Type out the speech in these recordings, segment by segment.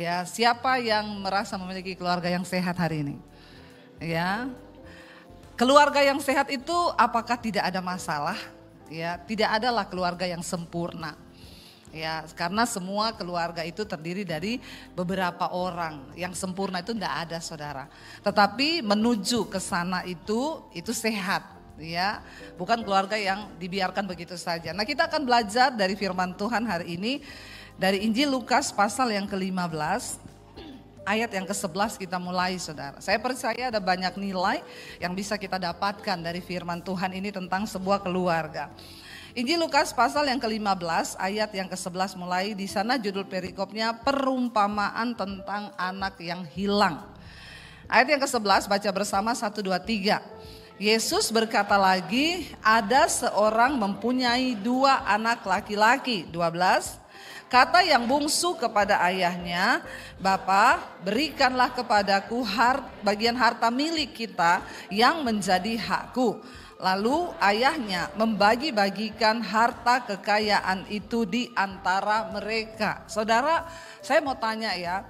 Ya, siapa yang merasa memiliki keluarga yang sehat hari ini? Ya. Keluarga yang sehat itu apakah tidak ada masalah? Ya, tidak adalah keluarga yang sempurna. Ya, karena semua keluarga itu terdiri dari beberapa orang. Yang sempurna itu tidak ada, saudara. Tetapi menuju ke sana itu sehat. Ya, bukan keluarga yang dibiarkan begitu saja. Nah, kita akan belajar dari firman Tuhan hari ini dari Injil Lukas pasal yang ke-15 ayat yang ke-11 kita mulai, saudara. Saya percaya ada banyak nilai yang bisa kita dapatkan dari firman Tuhan ini tentang sebuah keluarga. Injil Lukas pasal yang ke-15 ayat yang ke-11 mulai, di sana judul perikopnya perumpamaan tentang anak yang hilang. Ayat yang ke-11 baca bersama 1, 2, 3. Yesus berkata lagi, ada seorang mempunyai 2 anak laki-laki. 12. Kata yang bungsu kepada ayahnya, Bapa, berikanlah kepadaku bagian harta milik kita yang menjadi hakku. Lalu ayahnya membagi-bagikan harta kekayaan itu di antara mereka. Saudara, saya mau tanya ya,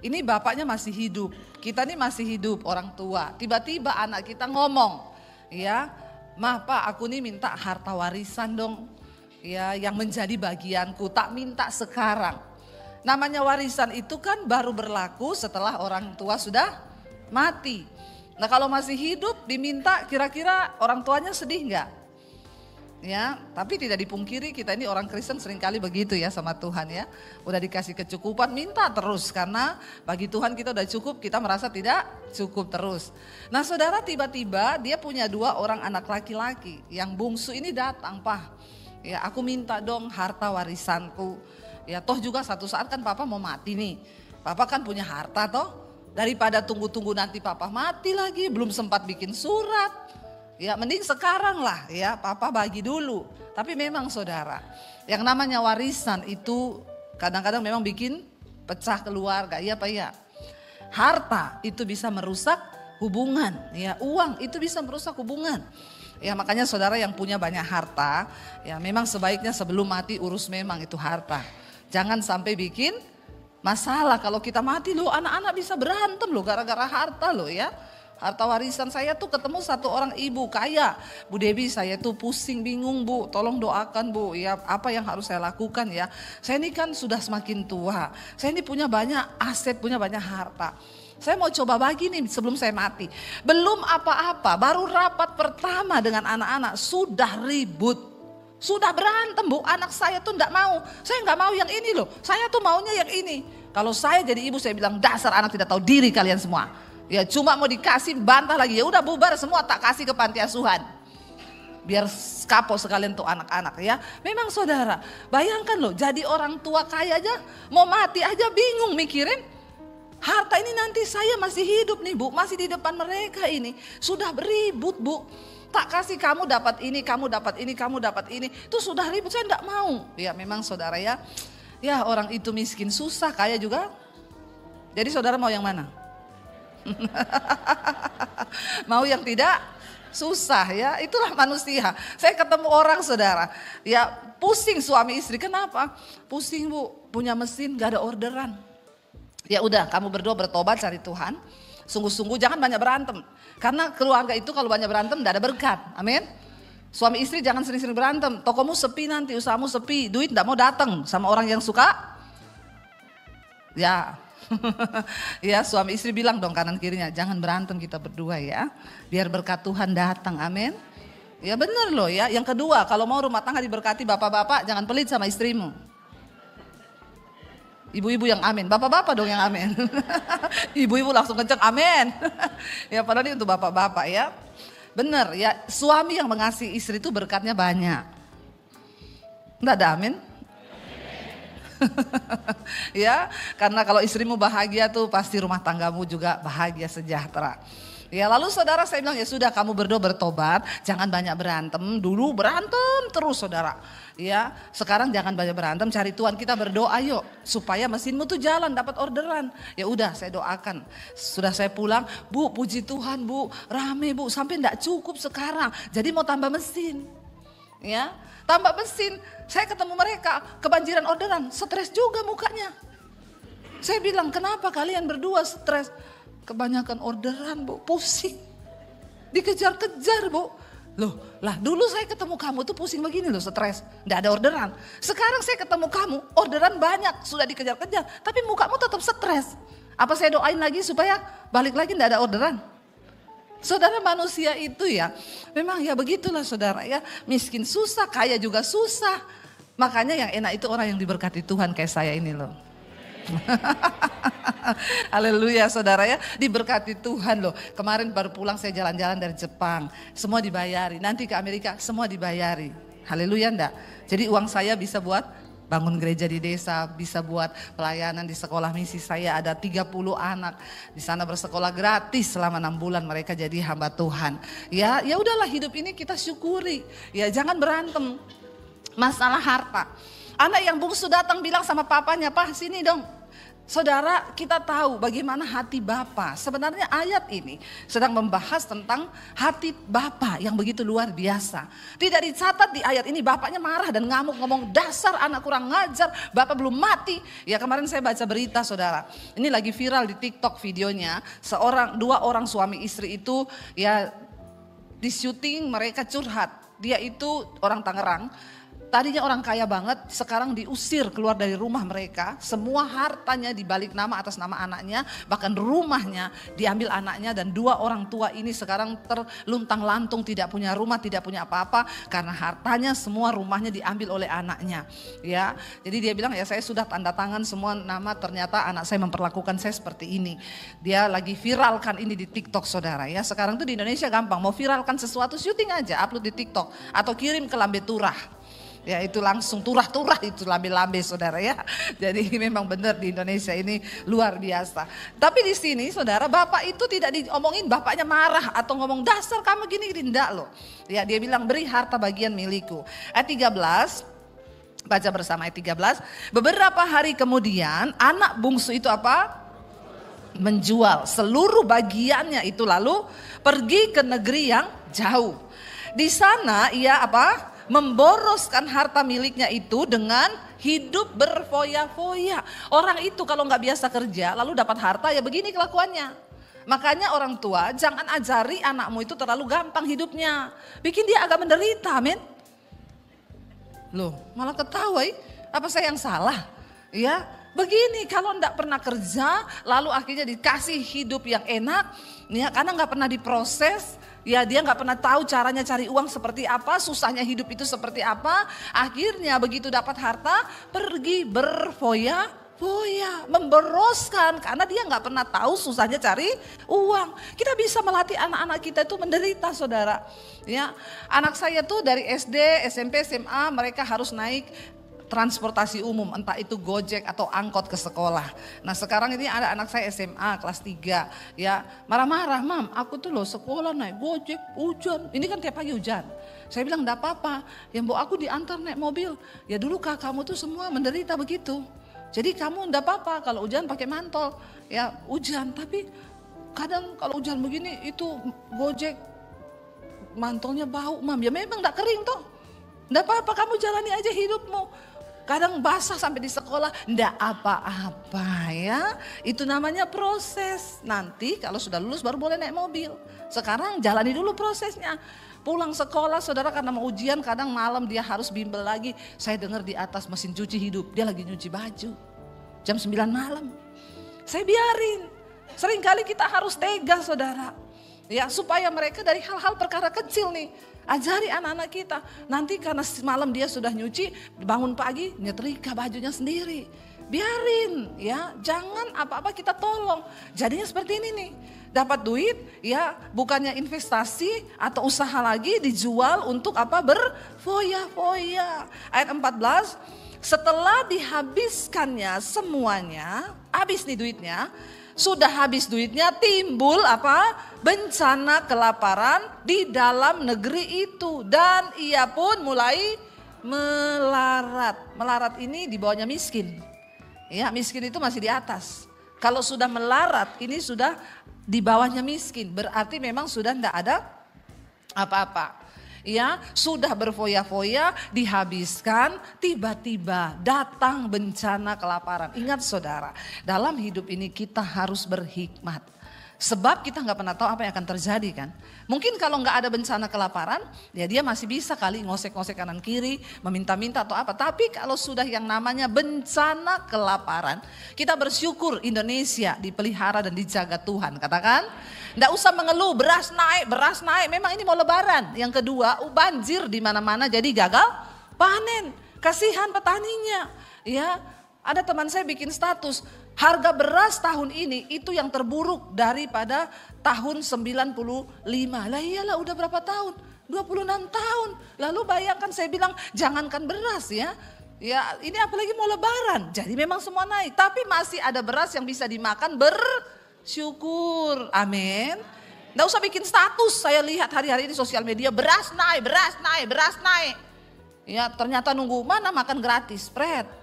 ini bapaknya masih hidup, kita ini masih hidup orang tua. Tiba-tiba anak kita ngomong, ya, "Ma, Pak, aku nih minta harta warisan dong. Ya, yang menjadi bagianku, tak minta sekarang." Namanya warisan itu kan baru berlaku setelah orang tua sudah mati. Nah, kalau masih hidup diminta, kira-kira orang tuanya sedih enggak? Ya, tapi tidak dipungkiri kita ini orang Kristen seringkali begitu ya sama Tuhan ya. Udah dikasih kecukupan minta terus karena bagi Tuhan kita udah cukup, kita merasa tidak cukup terus. Nah, saudara, tiba-tiba dia punya 2 orang anak laki-laki. Yang bungsu ini datang, "Pak, ya aku minta dong harta warisanku. Ya toh juga satu saat kan papa mau mati nih. Papa kan punya harta toh. Daripada tunggu-tunggu nanti papa mati lagi, belum sempat bikin surat. Ya mending sekarang lah ya, papa bagi dulu." Tapi memang saudara, yang namanya warisan itu kadang-kadang memang bikin pecah keluarga, iya Pak ya. Harta itu bisa merusak hubungan, ya uang itu bisa merusak hubungan. Ya makanya saudara yang punya banyak harta, ya memang sebaiknya sebelum mati urus memang itu harta. Jangan sampai bikin masalah. Kalau kita mati loh, anak-anak bisa berantem loh gara-gara harta loh ya. Harta warisan saya tuh ketemu satu orang ibu kaya, "Bu Debi, saya tuh pusing bingung Bu, tolong doakan Bu, ya apa yang harus saya lakukan ya. Saya ini kan sudah semakin tua, saya ini punya banyak aset, punya banyak harta. Saya mau coba bagi nih sebelum saya mati." Belum apa-apa, baru rapat pertama dengan anak-anak sudah ribut, sudah berantem Bu. Anak saya tuh enggak mau, saya enggak mau yang ini loh, saya tuh maunya yang ini. Kalau saya jadi ibu saya bilang, "Dasar anak tidak tahu diri kalian semua. Ya cuma mau dikasih bantah lagi, ya udah bubar semua, tak kasih ke panti asuhan. Biar kapok sekalian tuh anak-anak ya." Memang saudara, bayangkan loh jadi orang tua kaya aja, mau mati aja bingung mikirin harta ini nanti saya masih hidup nih Bu, masih di depan mereka ini. Sudah beribut Bu, tak kasih kamu dapat ini, kamu dapat ini, kamu dapat ini. Itu sudah ribut, saya enggak mau. Ya memang saudara ya, ya orang itu miskin susah, kaya juga. Jadi saudara mau yang mana? Mau yang tidak susah ya, itulah manusia. Saya ketemu orang saudara, ya pusing suami istri, "Kenapa?" "Pusing Bu, punya mesin gak ada orderan." Ya udah, kamu berdua bertobat cari Tuhan, sungguh-sungguh jangan banyak berantem. Karena keluarga itu kalau banyak berantem gak ada berkat, amin. Suami istri jangan sering-sering berantem, tokomu sepi nanti, usahamu sepi, duit gak mau datang sama orang yang suka. Ya. Ya suami istri bilang dong kanan kirinya, "Jangan berantem kita berdua ya, biar berkat Tuhan datang, amin." Ya benar loh ya. Yang kedua, kalau mau rumah tangga diberkati, bapak-bapak jangan pelit sama istrimu. Ibu-ibu yang amin, bapak-bapak dong yang amin. Ibu-ibu langsung kenceng amin. Ya padahal ini untuk bapak-bapak ya. Benar ya, suami yang mengasihi istri itu berkatnya banyak. Enggak ada amin? Ya, karena kalau istrimu bahagia tuh pasti rumah tanggamu juga bahagia sejahtera. Ya lalu saudara saya bilang, ya sudah kamu berdua bertobat, jangan banyak berantem. Dulu berantem terus saudara. Ya, sekarang jangan banyak berantem, cari Tuhan, kita berdoa yuk supaya mesinmu tuh jalan, dapat orderan. Ya udah saya doakan. Sudah saya pulang, "Bu, puji Tuhan Bu, rame Bu, sampai enggak cukup sekarang. Jadi mau tambah mesin." Ya, tambah mesin. Saya ketemu mereka kebanjiran orderan, stres juga mukanya. Saya bilang, kenapa kalian berdua stres? Kebanyakan orderan, Bu, pusing. Dikejar-kejar, Bu. Loh, lah dulu saya ketemu kamu tuh pusing begini loh, stres. Nggak ada orderan. Sekarang saya ketemu kamu, orderan banyak, sudah dikejar-kejar. Tapi mukamu tetap stres. Apa saya doain lagi supaya balik lagi nggak ada orderan? Saudara, manusia itu ya, memang ya begitulah saudara ya. Miskin susah, kaya juga susah. Makanya yang enak itu orang yang diberkati Tuhan kayak saya ini loh. Haleluya saudara ya, diberkati Tuhan loh. Kemarin baru pulang saya jalan-jalan dari Jepang, semua dibayari. Nanti ke Amerika semua dibayari. Haleluya enggak? Jadi uang saya bisa buat bangun gereja di desa, bisa buat pelayanan di sekolah misi saya, ada 30 anak di sana bersekolah gratis selama 6 bulan, mereka jadi hamba Tuhan. Ya udahlah, hidup ini kita syukuri. Ya jangan berantem masalah harta. Anak yang bungsu datang bilang sama papanya, "Pak, sini dong." Saudara, kita tahu bagaimana hati Bapa. Sebenarnya ayat ini sedang membahas tentang hati Bapa yang begitu luar biasa. Tidak dicatat di ayat ini bapaknya marah dan ngamuk, ngomong, "Dasar anak kurang ngajar, Bapak belum mati." Ya kemarin saya baca berita saudara. Ini lagi viral di TikTok videonya. Dua orang suami istri itu ya di syuting mereka curhat. Dia itu orang Tangerang. Tadinya orang kaya banget, sekarang diusir keluar dari rumah mereka. Semua hartanya dibalik nama atas nama anaknya, bahkan rumahnya diambil anaknya, dan dua orang tua ini sekarang terluntang lantung, tidak punya rumah, tidak punya apa-apa karena hartanya semua, rumahnya diambil oleh anaknya. Ya, jadi dia bilang, "Ya saya sudah tanda tangan semua nama, ternyata anak saya memperlakukan saya seperti ini." Dia lagi viralkan ini di TikTok saudara ya. Sekarang tuh di Indonesia gampang, mau viralkan sesuatu syuting aja, upload di TikTok atau kirim ke Lambe Turah. Ya itu langsung turah-turah itu lambe-lambe saudara ya. Jadi memang benar di Indonesia ini luar biasa. Tapi di sini saudara, bapak itu tidak diomongin bapaknya marah atau ngomong, "Dasar kamu gini-gini." Enggak loh. Ya dia bilang, "Beri harta bagian milikku." Ayat 13, baca bersama ayat 13. Beberapa hari kemudian anak bungsu itu apa? Menjual seluruh bagiannya itu lalu pergi ke negeri yang jauh. Di sana ia apa? Memboroskan harta miliknya itu dengan hidup berfoya-foya. Orang itu kalau nggak biasa kerja lalu dapat harta ya begini kelakuannya. Makanya orang tua jangan ajari anakmu itu terlalu gampang hidupnya. Bikin dia agak menderita, amin. Loh malah ketawa, apa saya yang salah? Ya begini, kalau enggak pernah kerja lalu akhirnya dikasih hidup yang enak, ya karena nggak pernah diproses. Ya dia nggak pernah tahu caranya cari uang seperti apa, susahnya hidup itu seperti apa. Akhirnya begitu dapat harta pergi berfoya-foya, memboroskan karena dia nggak pernah tahu susahnya cari uang. Kita bisa melatih anak-anak kita itu menderita saudara. Ya, anak saya tuh dari SD, SMP, SMA mereka harus naik transportasi umum, entah itu Gojek atau angkot ke sekolah. Nah sekarang ini ada anak saya SMA kelas 3, ya marah-marah, "Mam, aku tuh loh sekolah naik Gojek, hujan." Ini kan tiap pagi hujan. Saya bilang, "Enggak apa-apa, yang bawa aku diantar naik mobil." Ya dulu kakakmu tuh semua menderita begitu. Jadi kamu enggak apa-apa kalau hujan pakai mantol, ya hujan. Tapi kadang kalau hujan begini itu Gojek mantolnya bau, Mam. Ya memang enggak kering tuh. Enggak apa-apa, kamu jalani aja hidupmu. Kadang basah sampai di sekolah, ndak apa-apa ya. Itu namanya proses. Nanti kalau sudah lulus baru boleh naik mobil. Sekarang jalani dulu prosesnya. Pulang sekolah saudara karena mau ujian, kadang malam dia harus bimbel lagi. Saya dengar di atas mesin cuci hidup, dia lagi nyuci baju. Jam 9 malam. Saya biarin. Seringkali kita harus tega saudara. Ya supaya mereka dari hal-hal perkara kecil nih. Ajari anak-anak kita. Nanti karena malam dia sudah nyuci, bangun pagi nyetrika bajunya sendiri. Biarin ya, jangan apa-apa kita tolong. Jadinya seperti ini nih. Dapat duit ya bukannya investasi atau usaha lagi, dijual untuk apa? Berfoya-foya. Ayat 14, setelah dihabiskannya semuanya, habis nih duitnya. Sudah habis duitnya, timbul apa? Bencana kelaparan di dalam negeri itu. Dan ia pun mulai melarat. Melarat ini di bawahnya miskin. Ya, miskin itu masih di atas. Kalau sudah melarat, ini sudah di bawahnya miskin. Berarti memang sudah tidak ada apa-apa. ya sudah berfoya-foya, dihabiskan, tiba-tiba datang bencana kelaparan. Ingat saudara, dalam hidup ini kita harus berhikmat. Sebab kita nggak pernah tahu apa yang akan terjadi kan. Mungkin kalau nggak ada bencana kelaparan, ya dia masih bisa kali ngosek-ngosek kanan kiri, meminta-minta atau apa. Tapi kalau sudah yang namanya bencana kelaparan, kita bersyukur Indonesia dipelihara dan dijaga Tuhan. Katakan, nggak usah mengeluh beras naik. Memang ini mau lebaran. Yang kedua, banjir di mana-mana jadi gagal panen. Kasihan petaninya. Ya, ada teman saya bikin status. Harga beras tahun ini itu yang terburuk daripada tahun 95. Lah iyalah udah berapa tahun? 26 tahun. Lalu bayangkan saya bilang jangankan beras ya. Ya ini apalagi mau lebaran. Jadi memang semua naik. Tapi masih ada beras yang bisa dimakan, bersyukur. Amin. Nggak usah bikin status. Saya lihat hari-hari ini sosial media beras naik. Ya ternyata nunggu mana makan gratis. Pret.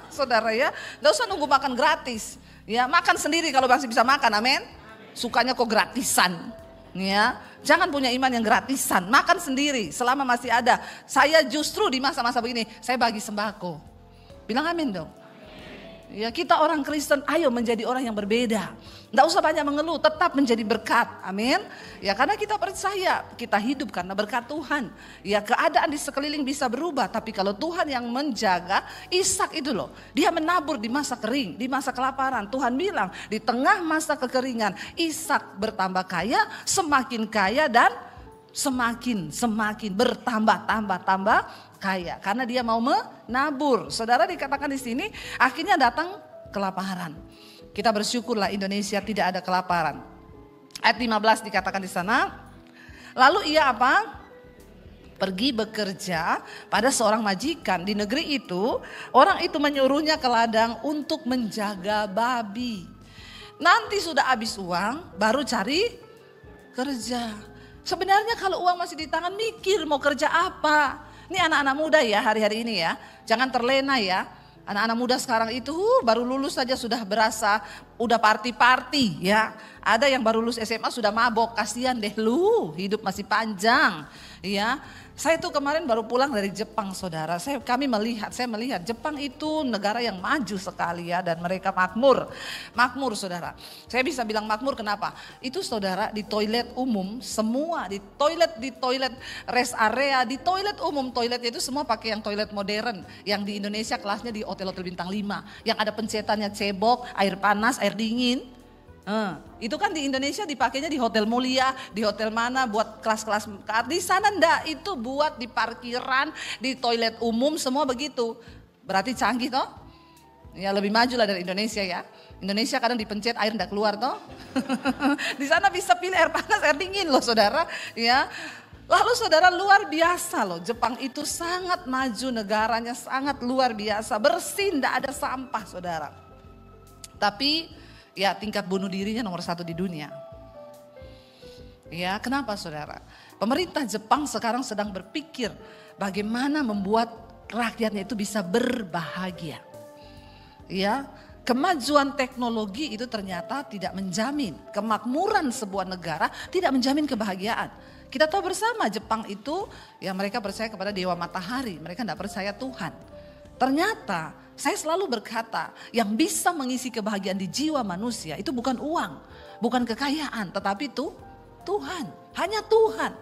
Saudara ya, gak usah nunggu makan gratis. Ya, makan sendiri kalau masih bisa makan, amin. Sukanya kok gratisan. Ya, jangan punya iman yang gratisan, makan sendiri selama masih ada. Saya justru di masa-masa begini, saya bagi sembako. Bilang amin dong. Ya, kita orang Kristen, ayo menjadi orang yang berbeda. Nggak usah banyak mengeluh, tetap menjadi berkat. Amin. Ya, karena kita percaya kita hidup karena berkat Tuhan. Ya, keadaan di sekeliling bisa berubah, tapi kalau Tuhan yang menjaga, Ishak itu loh, dia menabur di masa kering, di masa kelaparan. Tuhan bilang, di tengah masa kekeringan, Ishak bertambah kaya, semakin kaya dan semakin bertambah kaya karena dia mau menabur. Saudara, dikatakan di sini akhirnya datang kelaparan. Kita bersyukurlah Indonesia tidak ada kelaparan. Ayat 15 dikatakan di sana. Lalu ia apa? Pergi bekerja pada seorang majikan di negeri itu. Orang itu menyuruhnya ke ladang untuk menjaga babi. Nanti sudah habis uang baru cari kerja. Sebenarnya kalau uang masih di tangan mikir mau kerja apa. Ini anak-anak muda ya hari-hari ini ya. Jangan terlena ya. Anak-anak muda sekarang itu baru lulus saja sudah berasa udah party-party ya. Ada yang baru lulus SMA sudah mabok. Kasihan deh lu, hidup masih panjang ya. Saya tuh kemarin baru pulang dari Jepang saudara. Saya melihat Jepang itu negara yang maju sekali ya. Dan mereka makmur saudara. Saya bisa bilang makmur kenapa? Itu saudara di toilet umum semua, di toilet rest area, di toilet umum, toiletnya itu semua pakai yang toilet modern. Yang di Indonesia kelasnya di hotel-hotel bintang 5. Yang ada pencetannya cebok, air panas, air dingin. Itu kan di Indonesia dipakainya di hotel mulia, di hotel mana buat kelas-kelas. Di sana enggak, itu buat di parkiran, di toilet umum semua begitu. Berarti canggih toh? Ya lebih maju lah dari Indonesia ya. Indonesia kadang dipencet air enggak keluar toh. Di sana bisa pilih air panas, air dingin loh saudara. Ya. Lalu saudara luar biasa loh, Jepang itu sangat maju, negaranya sangat luar biasa, bersih, enggak ada sampah saudara. Tapi ya tingkat bunuh dirinya nomor 1 di dunia. Ya kenapa saudara? Pemerintah Jepang sekarang sedang berpikir bagaimana membuat rakyatnya itu bisa berbahagia. Ya, kemajuan teknologi itu ternyata tidak menjamin kemakmuran sebuah negara, tidak menjamin kebahagiaan. Kita tahu bersama Jepang itu ya mereka percaya kepada dewa matahari, mereka tidak percaya Tuhan. Ternyata saya selalu berkata yang bisa mengisi kebahagiaan di jiwa manusia itu bukan uang, bukan kekayaan, tetapi itu Tuhan, hanya Tuhan.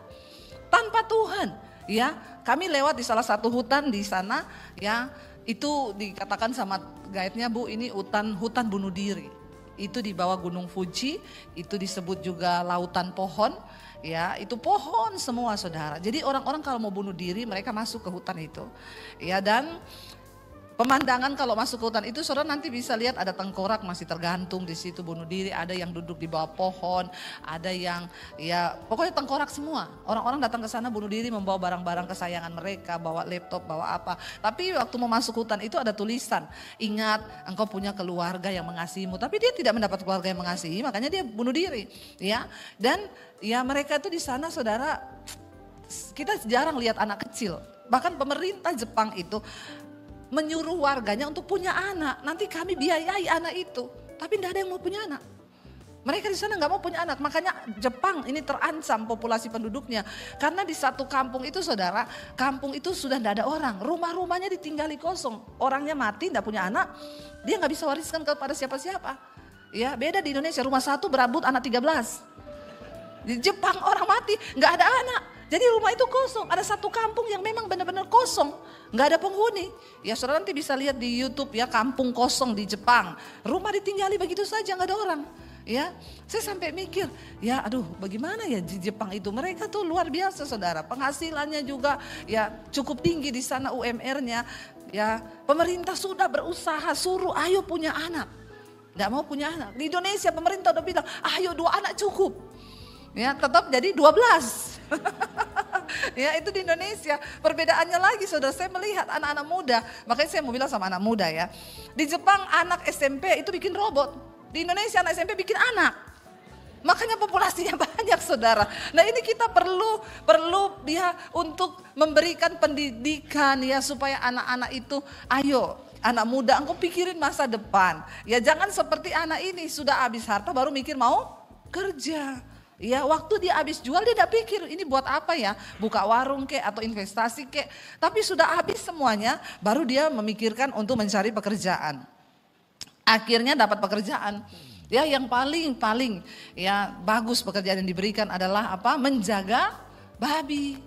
Tanpa Tuhan, ya kami lewat di salah satu hutan di sana, ya itu dikatakan sama guide-nya Bu ini hutan bunuh diri. Itu di bawah Gunung Fuji, itu disebut juga lautan pohon. Ya itu pohon semua saudara. Jadi orang-orang kalau mau bunuh diri mereka masuk ke hutan itu. Ya dan pemandangan kalau masuk ke hutan itu saudara nanti bisa lihat ada tengkorak masih tergantung di situ bunuh diri. Ada yang duduk di bawah pohon, ada yang ya pokoknya tengkorak semua. Orang-orang datang ke sana bunuh diri membawa barang-barang kesayangan mereka, bawa laptop, bawa apa. Tapi waktu mau masuk hutan itu ada tulisan, ingat engkau punya keluarga yang mengasihimu. Tapi dia tidak mendapat keluarga yang mengasihi, makanya dia bunuh diri. Ya dan ya mereka itu di sana saudara, kita jarang lihat anak kecil. Bahkan pemerintah Jepang itu menyuruh warganya untuk punya anak. Nanti kami biayai anak itu. Tapi tidak ada yang mau punya anak. Mereka di sana nggak mau punya anak, makanya Jepang ini terancam populasi penduduknya. Karena di satu kampung itu saudara, kampung itu sudah tidak ada orang, rumah-rumahnya ditinggali kosong. Orangnya mati, tidak punya anak, dia nggak bisa wariskan kepada siapa-siapa. Ya, beda di Indonesia, rumah satu berabut anak 13. Di Jepang orang mati, nggak ada anak. Jadi rumah itu kosong, ada satu kampung yang memang benar-benar kosong, nggak ada penghuni. Ya saudara nanti bisa lihat di YouTube ya, kampung kosong di Jepang. Rumah ditinggali begitu saja, nggak ada orang. Ya, saya sampai mikir, ya aduh bagaimana ya di Jepang itu, mereka tuh luar biasa saudara, penghasilannya juga ya cukup tinggi di sana UMR-nya, ya pemerintah sudah berusaha suruh ayo punya anak, nggak mau punya anak. Di Indonesia pemerintah udah bilang ayo 2 anak cukup, ya tetap jadi 12. Ya itu di Indonesia, perbedaannya lagi saudara, saya melihat anak-anak muda, makanya saya mau bilang sama anak muda ya, di Jepang anak SMP itu bikin robot. Di Indonesia anak SMP bikin anak. Makanya populasinya banyak saudara. Nah ini kita perlu ya untuk memberikan pendidikan ya supaya anak-anak itu ayo anak muda engkau pikirin masa depan. Ya jangan seperti anak ini sudah habis harta baru mikir mau kerja. Ya waktu dia habis jual dia tidak pikir ini buat apa ya, buka warung kek atau investasi kek. Tapi sudah habis semuanya baru dia memikirkan untuk mencari pekerjaan. Akhirnya dapat pekerjaan. Ya yang paling ya bagus pekerjaan yang diberikan adalah apa? Menjaga babi.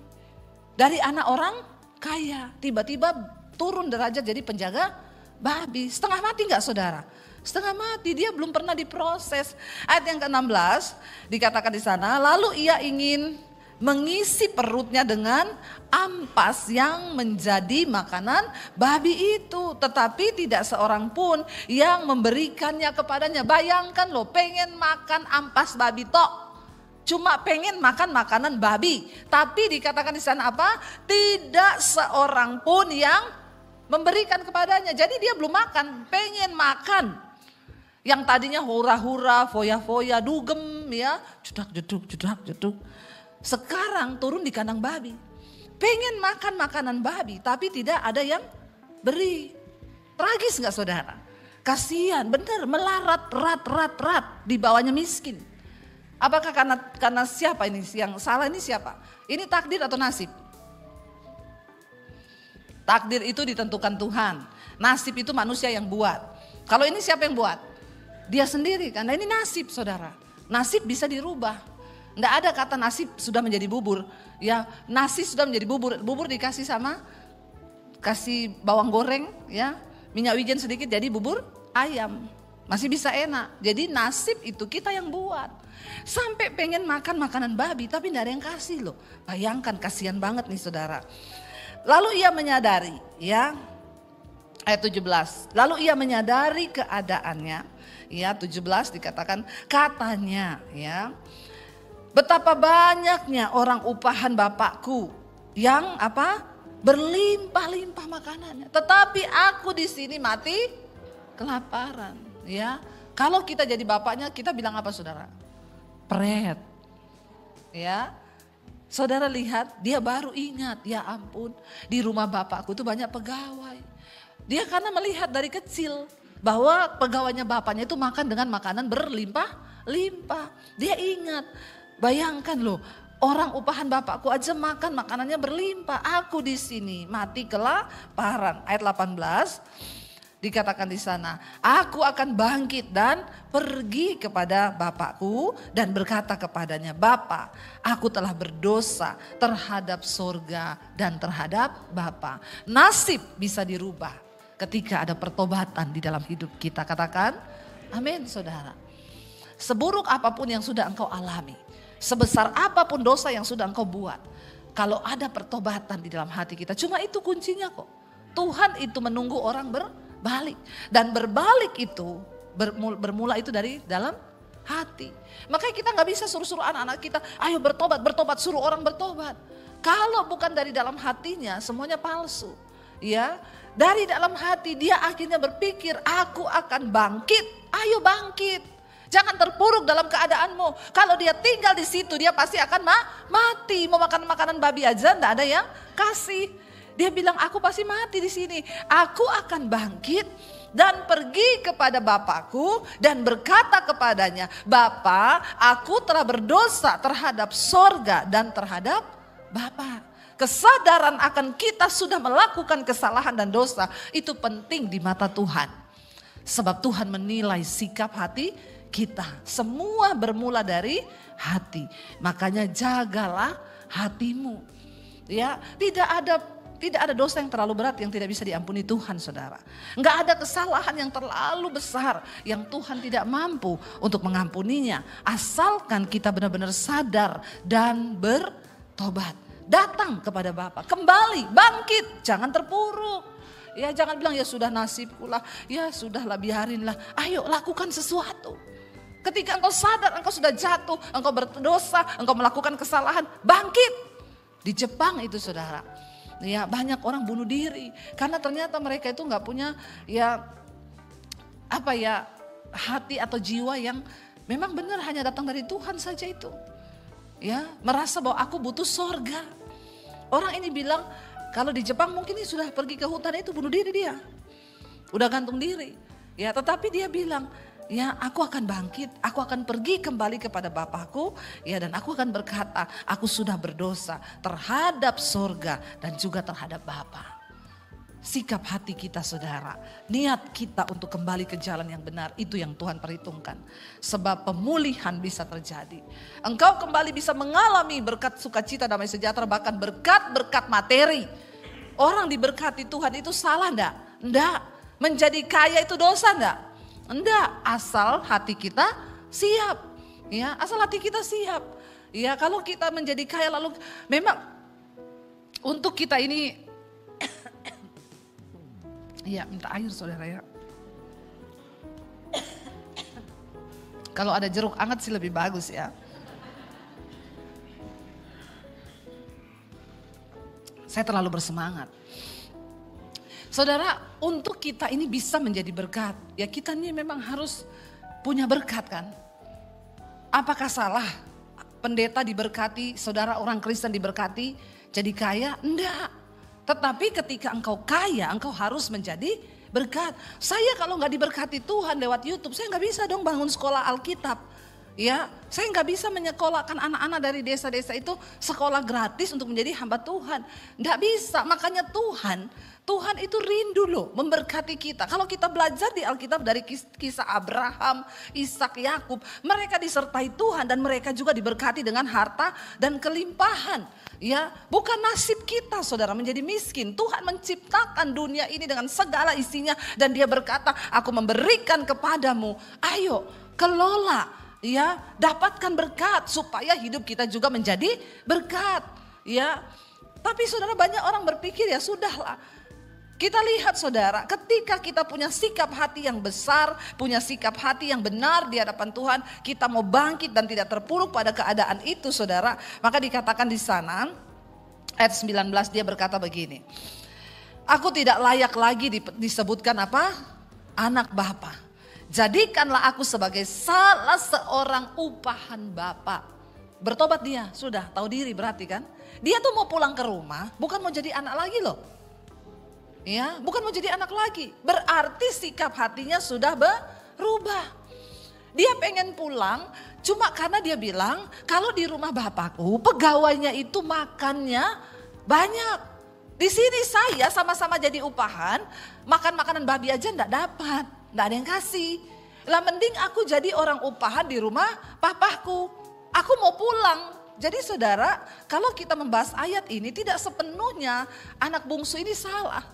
Dari anak orang kaya tiba-tiba turun derajat jadi penjaga babi. Setengah mati enggak saudara? Setengah mati, dia belum pernah diproses. Ayat yang ke-16 dikatakan di sana, lalu ia ingin mengisi perutnya dengan ampas yang menjadi makanan babi itu. Tetapi tidak seorang pun yang memberikannya kepadanya. Bayangkan loh, pengen makan ampas babi tok. Cuma pengen makan makanan babi. Tapi dikatakan di sana apa? Tidak seorang pun yang memberikan kepadanya. Jadi dia belum makan, pengen makan. Yang tadinya hura-hura, foya-foya, dugem ya. Jeduk. Sekarang turun di kandang babi. Pengen makan makanan babi tapi tidak ada yang beri. Tragis gak saudara? Kasihan bener, melarat rat di bawahnya miskin. Apakah karena siapa ini yang salah, ini siapa? Ini takdir atau nasib? Takdir itu ditentukan Tuhan. Nasib itu manusia yang buat. Kalau ini siapa yang buat? Dia sendiri, karena ini nasib saudara. Nasib bisa dirubah. Nggak ada kata nasib sudah menjadi bubur. Ya, nasi sudah menjadi bubur. Bubur dikasih kasih bawang goreng, ya, minyak wijen sedikit jadi bubur ayam. Masih bisa enak. Jadi nasib itu kita yang buat. Sampai pengen makan makanan babi tapi nggak ada yang kasih loh. Bayangkan kasihan banget nih saudara. Lalu ia menyadari, ya, ayat 17. Lalu ia menyadari keadaannya, ya 17 dikatakan katanya, ya. Betapa banyaknya orang upahan bapakku yang apa? Berlimpah-limpah makanannya. Tetapi aku di sini mati kelaparan, ya. Kalau kita jadi bapaknya kita bilang apa saudara? Pret. Ya. Saudara lihat dia baru ingat, ya ampun, di rumah bapakku itu banyak pegawai. Dia karena melihat dari kecil bahwa pegawainya bapaknya itu makan dengan makanan berlimpah-limpah. Dia ingat. Bayangkan loh, orang upahan bapakku aja makan makanannya berlimpah. Aku di sini mati kelaparan. Ayat 18 dikatakan di sana, aku akan bangkit dan pergi kepada bapakku dan berkata kepadanya, Bapa, aku telah berdosa terhadap sorga dan terhadap Bapa. Nasib bisa dirubah ketika ada pertobatan di dalam hidup kita. Katakan, amin saudara. Seburuk apapun yang sudah engkau alami, sebesar apapun dosa yang sudah engkau buat, kalau ada pertobatan di dalam hati kita, cuma itu kuncinya kok. Tuhan itu menunggu orang berbalik. Dan berbalik itu bermula itu dari dalam hati. Makanya kita gak bisa suruh-suruh anak-anak kita, ayo bertobat, suruh orang bertobat. Kalau bukan dari dalam hatinya, semuanya palsu. Ya, dari dalam hati dia akhirnya berpikir, aku akan bangkit, ayo bangkit. Jangan terpuruk dalam keadaanmu. Kalau dia tinggal di situ dia pasti akan mati. Mau makan makanan babi aja enggak ada yang kasih. Dia bilang, aku pasti mati di sini. Aku akan bangkit dan pergi kepada Bapakku dan berkata kepadanya, Bapa, aku telah berdosa terhadap sorga dan terhadap Bapa. Kesadaran akan kita sudah melakukan kesalahan dan dosa itu penting di mata Tuhan. Sebab Tuhan menilai sikap hati kita. Semua bermula dari hati. Makanya jagalah hatimu. Ya, tidak ada dosa yang terlalu berat yang tidak bisa diampuni Tuhan, saudara. Enggak ada kesalahan yang terlalu besar yang Tuhan tidak mampu untuk mengampuninya. Asalkan kita benar-benar sadar dan bertobat. Datang kepada Bapa, kembali, bangkit, jangan terpuruk. Ya, jangan bilang ya sudah nasibku lah, ya sudahlah biarinlah. Ayo lakukan sesuatu. Ketika engkau sadar engkau sudah jatuh, engkau berdosa, engkau melakukan kesalahan, bangkit. Di Jepang itu, saudara, ya banyak orang bunuh diri karena ternyata mereka itu nggak punya hati atau jiwa yang memang benar hanya datang dari Tuhan saja itu. Ya, merasa bahwa aku butuh sorga. Orang ini bilang kalau di Jepang mungkin dia sudah pergi ke hutan itu bunuh diri dia, udah gantung diri. Ya, tetapi dia bilang, ya aku akan bangkit, aku akan pergi kembali kepada Bapakku, ya dan aku akan berkata, aku sudah berdosa terhadap sorga dan juga terhadap Bapa. Sikap hati kita, saudara, niat kita untuk kembali ke jalan yang benar, itu yang Tuhan perhitungkan. Sebab pemulihan bisa terjadi. Engkau kembali bisa mengalami berkat sukacita, damai sejahtera, bahkan berkat-berkat materi. Orang diberkati Tuhan itu salah enggak? Enggak. Menjadi kaya itu dosa enggak? Enggak, asal hati kita siap. Ya, asal hati kita siap. Ya, kalau kita menjadi kaya lalu memang untuk kita ini ya, minta air saudara ya. Kalau ada jeruk hangat sih lebih bagus ya. Saya terlalu bersemangat. Saudara, untuk kita ini bisa menjadi berkat, ya kita ini memang harus punya berkat kan. Apakah salah pendeta diberkati, saudara orang Kristen diberkati, jadi kaya? Enggak. Tetapi ketika engkau kaya, engkau harus menjadi berkat. Saya kalau nggak diberkati Tuhan lewat YouTube, saya nggak bisa dong bangun sekolah Alkitab. Ya, saya nggak bisa menyekolahkan anak-anak dari desa-desa itu sekolah gratis untuk menjadi hamba Tuhan. Nggak bisa, makanya Tuhan itu rindu loh memberkati kita. Kalau kita belajar di Alkitab dari kisah Abraham, Ishak, Yakub, mereka disertai Tuhan dan mereka juga diberkati dengan harta dan kelimpahan. Ya, bukan nasib kita, saudara, menjadi miskin. Tuhan menciptakan dunia ini dengan segala isinya dan Dia berkata, aku memberikan kepadamu. Ayo, kelola, ya, dapatkan berkat supaya hidup kita juga menjadi berkat. Ya, tapi saudara, banyak orang berpikir ya sudahlah. Kita lihat saudara, ketika kita punya sikap hati yang besar, punya sikap hati yang benar di hadapan Tuhan, kita mau bangkit dan tidak terpuruk pada keadaan itu, saudara. Maka dikatakan di sana, ayat 19 dia berkata begini, aku tidak layak lagi disebutkan apa? Anak Bapa. Jadikanlah aku sebagai salah seorang upahan Bapa. Bertobat dia, sudah tahu diri berarti kan. Dia tuh mau pulang ke rumah, bukan mau jadi anak lagi loh. Ya, bukan mau jadi anak lagi. Berarti sikap hatinya sudah berubah. Dia pengen pulang cuma karena dia bilang kalau di rumah Bapakku pegawainya itu makannya banyak. Di sini saya sama-sama jadi upahan, makan makanan babi aja enggak dapat, enggak ada yang kasih. Lah mending aku jadi orang upahan di rumah papaku. Aku mau pulang. Jadi saudara, kalau kita membahas ayat ini tidak sepenuhnya anak bungsu ini salah.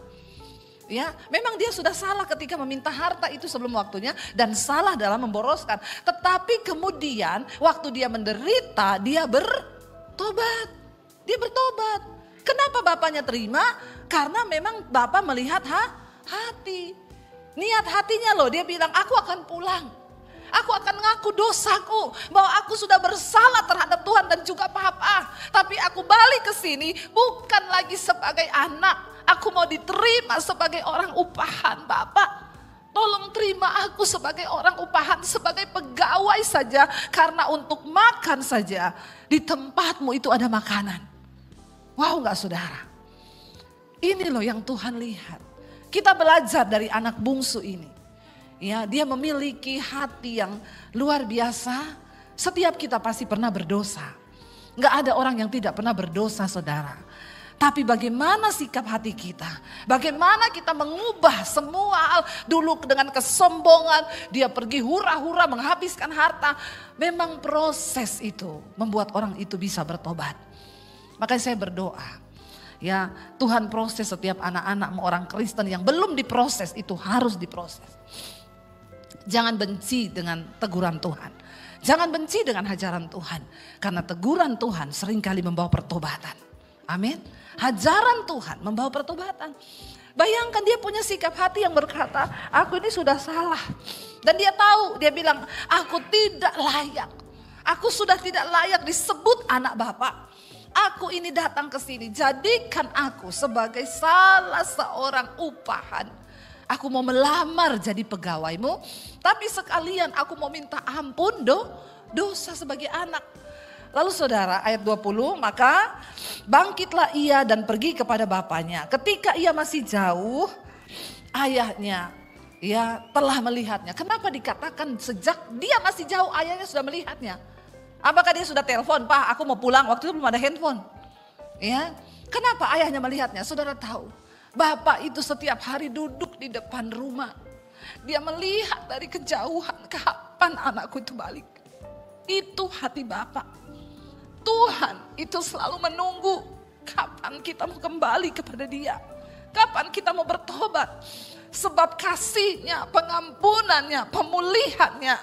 Ya, memang dia sudah salah ketika meminta harta itu sebelum waktunya dan salah dalam memboroskan. Tetapi kemudian waktu dia menderita, dia bertobat. Dia bertobat. Kenapa bapaknya terima? Karena memang bapak melihat hati. Niat hatinya loh, dia bilang aku akan pulang. Aku akan ngaku dosaku bahwa aku sudah bersalah terhadap Tuhan dan juga papa. Tapi aku balik ke sini bukan lagi sebagai anak. Aku mau diterima sebagai orang upahan, Bapak. Tolong terima aku sebagai orang upahan, sebagai pegawai saja. Karena untuk makan saja di tempatmu itu ada makanan. Wow, enggak saudara? Ini loh yang Tuhan lihat. Kita belajar dari anak bungsu ini. Ya, dia memiliki hati yang luar biasa. Setiap kita pasti pernah berdosa. Nggak ada orang yang tidak pernah berdosa, saudara. Tapi bagaimana sikap hati kita? Bagaimana kita mengubah semua hal dulu dengan kesombongan. Dia pergi hura-hura menghabiskan harta. Memang proses itu membuat orang itu bisa bertobat. Makanya saya berdoa. Ya, Tuhan proses setiap anak-anak orang Kristen yang belum diproses itu harus diproses. Jangan benci dengan teguran Tuhan. Jangan benci dengan hajaran Tuhan. Karena teguran Tuhan seringkali membawa pertobatan. Amin. Hajaran Tuhan membawa pertobatan. Bayangkan dia punya sikap hati yang berkata, aku ini sudah salah. Dan dia tahu, dia bilang, aku tidak layak. Aku sudah tidak layak disebut anak Bapa. Aku ini datang ke sini, jadikan aku sebagai salah seorang upahan. Aku mau melamar jadi pegawaimu, tapi sekalian aku mau minta ampun dosa sebagai anak. Lalu saudara, ayat 20, maka bangkitlah ia dan pergi kepada bapaknya. Ketika ia masih jauh, ayahnya ya telah melihatnya. Kenapa dikatakan sejak dia masih jauh ayahnya sudah melihatnya? Apakah dia sudah telepon, Pak aku mau pulang, waktu itu belum ada handphone. Ya, kenapa ayahnya melihatnya? Saudara tahu, bapak itu setiap hari duduk di depan rumah. Dia melihat dari kejauhan, kapan anakku itu balik. Itu hati bapak. Tuhan itu selalu menunggu kapan kita mau kembali kepada dia. Kapan kita mau bertobat. Sebab kasihnya, pengampunannya, pemulihannya,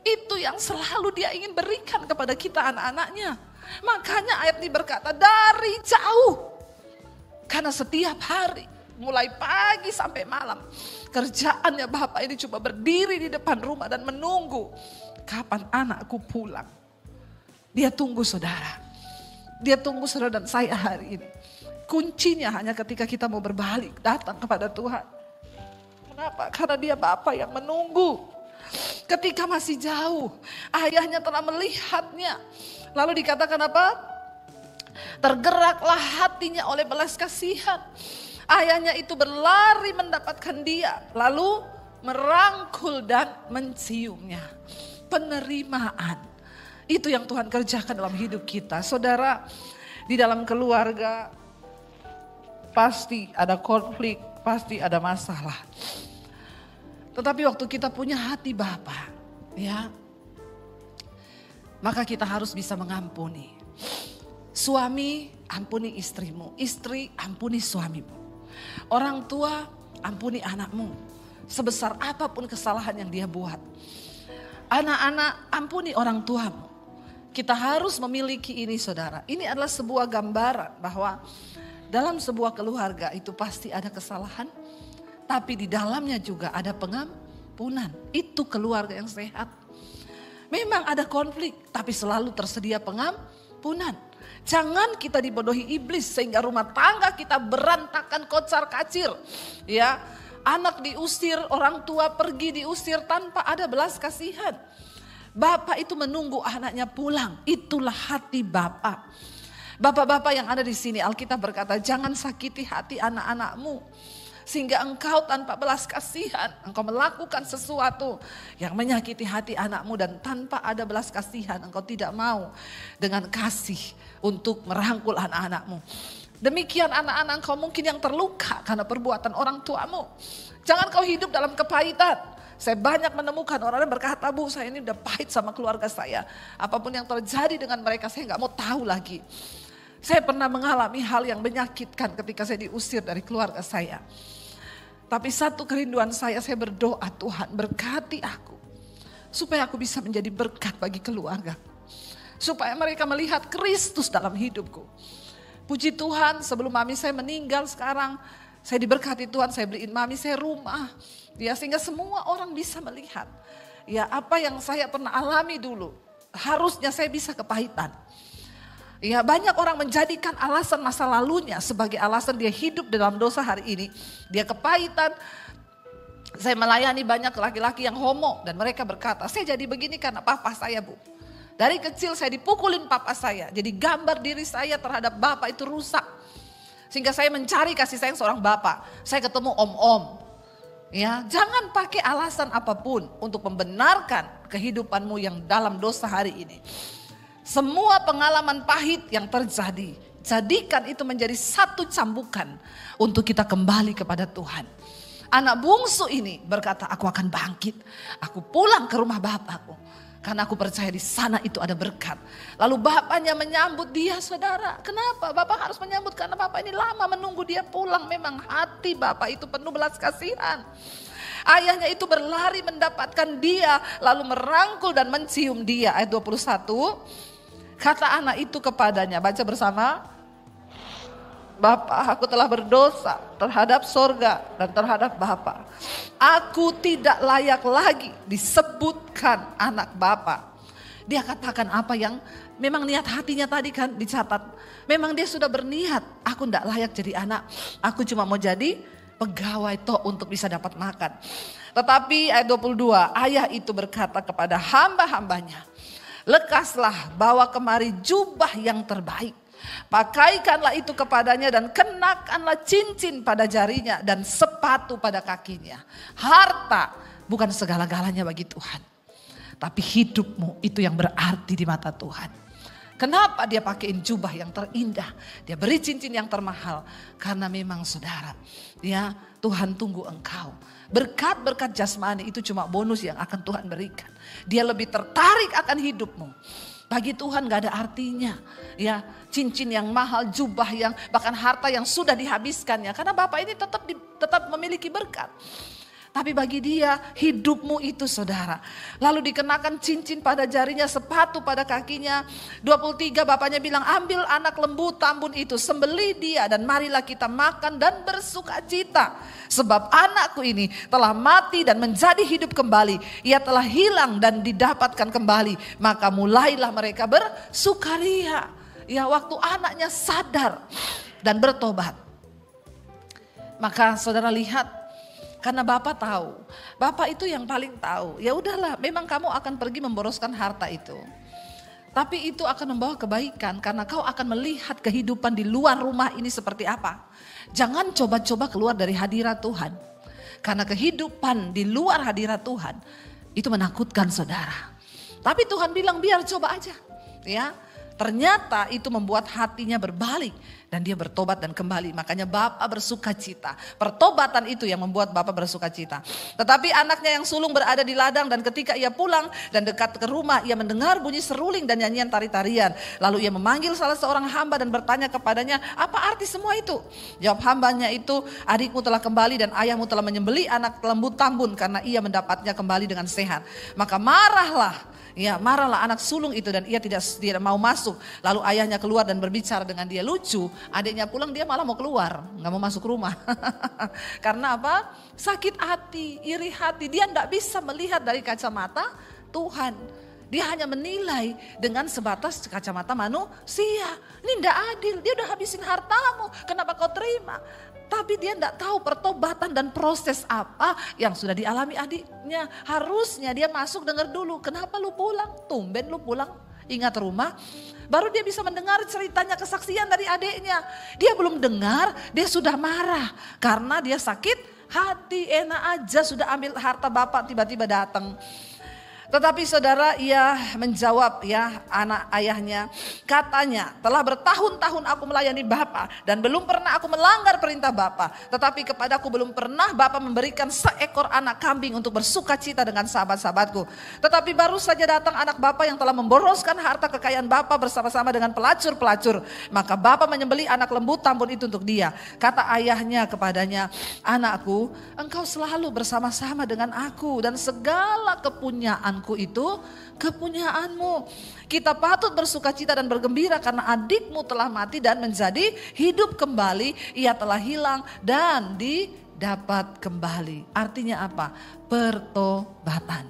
itu yang selalu dia ingin berikan kepada kita anak-anaknya. Makanya ayat ini berkata dari jauh. Karena setiap hari mulai pagi sampai malam. Kerjaannya bapak ini cuma berdiri di depan rumah dan menunggu. Kapan anakku pulang. Dia tunggu saudara. Dia tunggu saudara dan saya hari ini. Kuncinya hanya ketika kita mau berbalik datang kepada Tuhan. Kenapa? Karena dia bapak yang menunggu. Ketika masih jauh, ayahnya telah melihatnya. Lalu dikatakan apa? Tergeraklah hatinya oleh belas kasihan. Ayahnya itu berlari mendapatkan dia. Lalu merangkul dan menciumnya. Penerimaan. Itu yang Tuhan kerjakan dalam hidup kita. Saudara, di dalam keluarga pasti ada konflik, pasti ada masalah. Tetapi waktu kita punya hati Bapa, ya, maka kita harus bisa mengampuni. Suami, ampuni istrimu. Istri, ampuni suamimu. Orang tua, ampuni anakmu. Sebesar apapun kesalahan yang dia buat. Anak-anak, ampuni orang tuamu. Kita harus memiliki ini saudara. Ini adalah sebuah gambaran bahwa dalam sebuah keluarga itu pasti ada kesalahan. Tapi di dalamnya juga ada pengampunan. Itu keluarga yang sehat. Memang ada konflik, tapi selalu tersedia pengampunan. Jangan kita dibodohi iblis sehingga rumah tangga kita berantakan kocar kacir. Ya, anak diusir, orang tua pergi diusir tanpa ada belas kasihan. Bapak itu menunggu anaknya pulang. Itulah hati bapak. Bapak-bapak yang ada di sini, Alkitab berkata, jangan sakiti hati anak-anakmu. Sehingga engkau tanpa belas kasihan, engkau melakukan sesuatu yang menyakiti hati anakmu. Dan tanpa ada belas kasihan, engkau tidak mau dengan kasih untuk merangkul anak-anakmu. Demikian anak-anak engkau mungkin yang terluka karena perbuatan orang tuamu. Jangan kau hidup dalam kepahitan. Saya banyak menemukan orang yang berkata, Bu saya ini udah pahit sama keluarga saya. Apapun yang terjadi dengan mereka saya gak mau tahu lagi. Saya pernah mengalami hal yang menyakitkan ketika saya diusir dari keluarga saya. Tapi satu kerinduan saya berdoa Tuhan berkati aku. Supaya aku bisa menjadi berkat bagi keluarga. Supaya mereka melihat Kristus dalam hidupku. Puji Tuhan sebelum mami saya meninggal sekarang. Saya diberkati Tuhan, saya beliin mami saya rumah. Ya, sehingga semua orang bisa melihat. Ya, apa yang saya pernah alami dulu. Harusnya saya bisa kepahitan. Ya, banyak orang menjadikan alasan masa lalunya sebagai alasan dia hidup dalam dosa hari ini. Dia kepahitan. Saya melayani banyak laki-laki yang homo dan mereka berkata, saya jadi begini karena papa saya, Bu. Dari kecil saya dipukulin papa saya. Jadi gambar diri saya terhadap bapak itu rusak. Sehingga saya mencari kasih sayang seorang bapak. Saya ketemu om-om. Ya, jangan pakai alasan apapun untuk membenarkan kehidupanmu yang dalam dosa hari ini. Semua pengalaman pahit yang terjadi, jadikan itu menjadi satu cambukan untuk kita kembali kepada Tuhan. Anak bungsu ini berkata, aku akan bangkit. Aku pulang ke rumah bapakku. Karena aku percaya di sana itu ada berkat. Lalu bapaknya menyambut dia, saudara. Kenapa bapak harus menyambut? Karena bapak ini lama menunggu dia pulang. Memang hati bapak itu penuh belas kasihan. Ayahnya itu berlari mendapatkan dia. Lalu merangkul dan mencium dia. Ayat 21. Kata anak itu kepadanya, baca bersama. Bapa, aku telah berdosa terhadap sorga dan terhadap Bapa. Aku tidak layak lagi disebutkan anak Bapa. Dia katakan apa yang memang niat hatinya tadi kan dicatat. Memang dia sudah berniat, aku tidak layak jadi anak. Aku cuma mau jadi pegawai toh untuk bisa dapat makan. Tetapi ayat 22, ayah itu berkata kepada hamba-hambanya, lekaslah bawa kemari jubah yang terbaik. Pakaikanlah itu kepadanya dan kenakanlah cincin pada jarinya dan sepatu pada kakinya. Harta bukan segala-galanya bagi Tuhan. Tapi hidupmu itu yang berarti di mata Tuhan. Kenapa dia pakaiin jubah yang terindah? Dia beri cincin yang termahal. Karena memang saudara, ya Tuhan tunggu engkau. Berkat-berkat jasmani itu cuma bonus yang akan Tuhan berikan. Dia lebih tertarik akan hidupmu. Bagi Tuhan gak ada artinya, ya cincin yang mahal, jubah yang bahkan harta yang sudah dihabiskannya. Karena Bapak ini tetap memiliki berkat. Tapi bagi dia hidupmu itu saudara. Lalu dikenakan cincin pada jarinya, sepatu pada kakinya. 23 bapaknya bilang, ambil anak lembu tambun itu, sembelih dia dan marilah kita makan dan bersuka cita. Sebab anakku ini telah mati dan menjadi hidup kembali. Ia telah hilang dan didapatkan kembali. Maka mulailah mereka bersukaria. Ya, waktu anaknya sadar dan bertobat. Maka saudara lihat, karena Bapak tahu, Bapak itu yang paling tahu. Ya udahlah, memang kamu akan pergi memboroskan harta itu. Tapi itu akan membawa kebaikan karena kau akan melihat kehidupan di luar rumah ini seperti apa. Jangan coba-coba keluar dari hadirat Tuhan. Karena kehidupan di luar hadirat Tuhan itu menakutkan saudara. Tapi Tuhan bilang biar coba aja, ya. Ternyata itu membuat hatinya berbalik dan dia bertobat dan kembali. Makanya Bapak bersuka cita. Pertobatan itu yang membuat Bapak bersuka cita. Tetapi anaknya yang sulung berada di ladang dan ketika ia pulang dan dekat ke rumah ia mendengar bunyi seruling dan nyanyian tari-tarian. Lalu ia memanggil salah seorang hamba dan bertanya kepadanya, apa arti semua itu? Jawab hambanya itu, adikmu telah kembali dan ayahmu telah menyembelih anak lembu tambun karena ia mendapatnya kembali dengan sehat. Maka marahlah anak sulung itu dan ia tidak mau masuk. Lalu ayahnya keluar dan berbicara dengan dia. Lucu, adiknya pulang dia malah mau keluar, nggak mau masuk rumah. Karena apa? Sakit hati, iri hati. Dia tidak bisa melihat dari kacamata Tuhan. Dia hanya menilai dengan sebatas kacamata manusia. Ini tidak adil, dia udah habisin hartamu, kenapa kau terima? Tapi dia tidak tahu pertobatan dan proses apa yang sudah dialami adiknya. Harusnya dia masuk dengar dulu. Kenapa lu pulang? Tumben lu pulang. Ingat rumah. Baru dia bisa mendengar ceritanya kesaksian dari adiknya. Dia belum dengar, dia sudah marah. Karena dia sakit hati, enak aja sudah ambil harta bapak tiba-tiba datang. Tetapi saudara, ia menjawab anak ayahnya, katanya telah bertahun-tahun aku melayani Bapa dan belum pernah aku melanggar perintah Bapa. Tetapi kepadaku belum pernah Bapa memberikan seekor anak kambing untuk bersuka cita dengan sahabat-sahabatku. Tetapi baru saja datang anak Bapa yang telah memboroskan harta kekayaan Bapa bersama-sama dengan pelacur-pelacur. Maka Bapa menyembelih anak lembu tambun itu untuk dia. Kata ayahnya kepadanya, anakku, engkau selalu bersama-sama dengan aku dan segala kepunyaan itu kepunyaanmu. Kita patut bersuka cita dan bergembira karena adikmu telah mati dan menjadi hidup kembali. Ia telah hilang dan didapat kembali. Artinya apa? Pertobatan.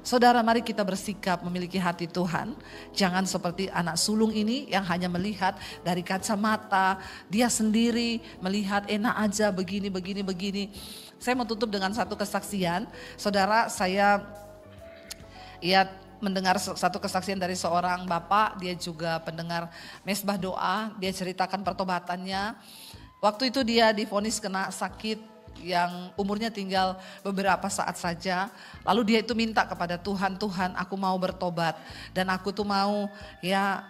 Saudara, mari kita bersikap memiliki hati Tuhan. Jangan seperti anak sulung ini yang hanya melihat dari kacamata dia sendiri, melihat enak aja begini. Saya mau tutup dengan satu kesaksian. Saudara, saya mendengar satu kesaksian dari seorang bapak, dia juga pendengar mesbah doa, dia ceritakan pertobatannya. Waktu itu dia divonis kena sakit yang umurnya tinggal beberapa saat saja. Lalu dia itu minta kepada Tuhan, Tuhan aku mau bertobat dan aku tuh mau ya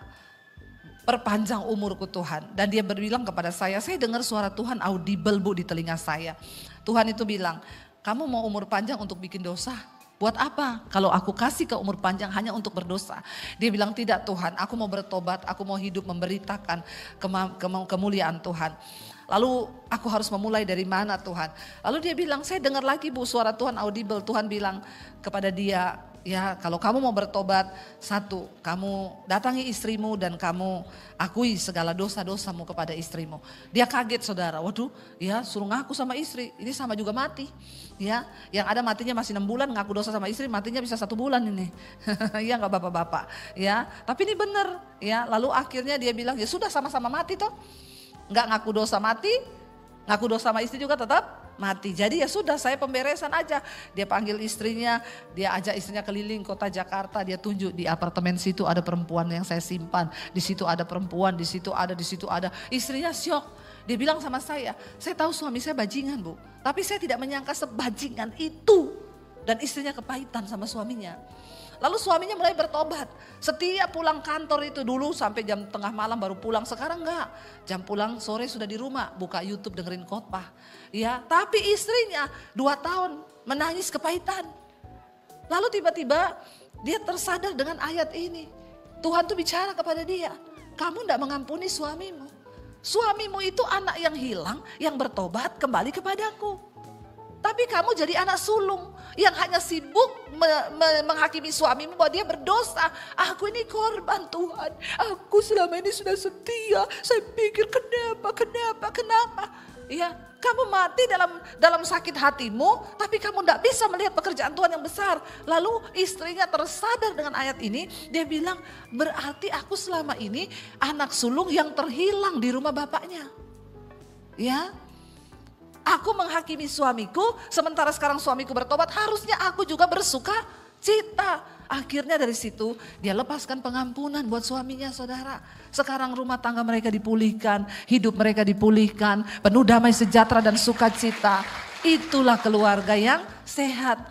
perpanjang umurku Tuhan. Dan dia berbilang kepada saya dengar suara Tuhan audible Bu di telinga saya. Tuhan itu bilang, kamu mau umur panjang untuk bikin dosa? Buat apa? Kalau aku kasih ke umur panjang hanya untuk berdosa. Dia bilang tidak Tuhan, aku mau bertobat, aku mau hidup memberitakan kemuliaan Tuhan. Lalu aku harus memulai dari mana Tuhan? Lalu dia bilang, saya dengar lagi Bu suara Tuhan audible. Tuhan bilang kepada dia, ya kalau kamu mau bertobat, satu, kamu datangi istrimu dan kamu akui segala dosa-dosamu kepada istrimu. Dia kaget saudara, waduh ya suruh ngaku sama istri, ini sama juga mati. Ya, yang ada matinya masih 6 bulan, ngaku dosa sama istri matinya bisa 1 bulan ini. Ya gak bapak-bapak, ya tapi ini benar. Ya, lalu akhirnya dia bilang ya sudah sama-sama mati toh. Nggak ngaku dosa mati, ngaku dosa sama istri juga tetap mati. Jadi ya sudah saya pemberesan aja. Dia panggil istrinya, dia ajak istrinya keliling kota Jakarta, dia tunjuk di apartemen situ ada perempuan yang saya simpan, di situ ada perempuan, di situ ada, di situ ada. Istrinya syok. Dia bilang sama saya tahu suami saya bajingan Bu, tapi saya tidak menyangka sebajingan itu. Dan istrinya kepahitan sama suaminya. Lalu suaminya mulai bertobat. Setiap pulang kantor itu dulu sampai jam tengah malam baru pulang. Sekarang enggak. Jam pulang sore sudah di rumah. Buka YouTube dengerin khotbah. Ya, tapi istrinya 2 tahun menangis kepahitan. Lalu tiba-tiba dia tersadar dengan ayat ini. Tuhan tuh bicara kepada dia. Kamu enggak mengampuni suamimu. Suamimu itu anak yang hilang, yang bertobat kembali kepadaku. Tapi kamu jadi anak sulung yang hanya sibuk menghakimi suamimu bahwa dia berdosa. Aku ini korban Tuhan. Aku selama ini sudah setia. Saya pikir kenapa? Ya, kamu mati dalam sakit hatimu, tapi kamu tidak bisa melihat pekerjaan Tuhan yang besar. Lalu istrinya tersadar dengan ayat ini, dia bilang berarti aku selama ini anak sulung yang terhilang di rumah bapaknya. Ya. Aku menghakimi suamiku, sementara sekarang suamiku bertobat, harusnya aku juga bersuka cita. Akhirnya dari situ dia lepaskan pengampunan buat suaminya saudara. Sekarang rumah tangga mereka dipulihkan, hidup mereka dipulihkan, penuh damai sejahtera dan sukacita. Itulah keluarga yang sehat.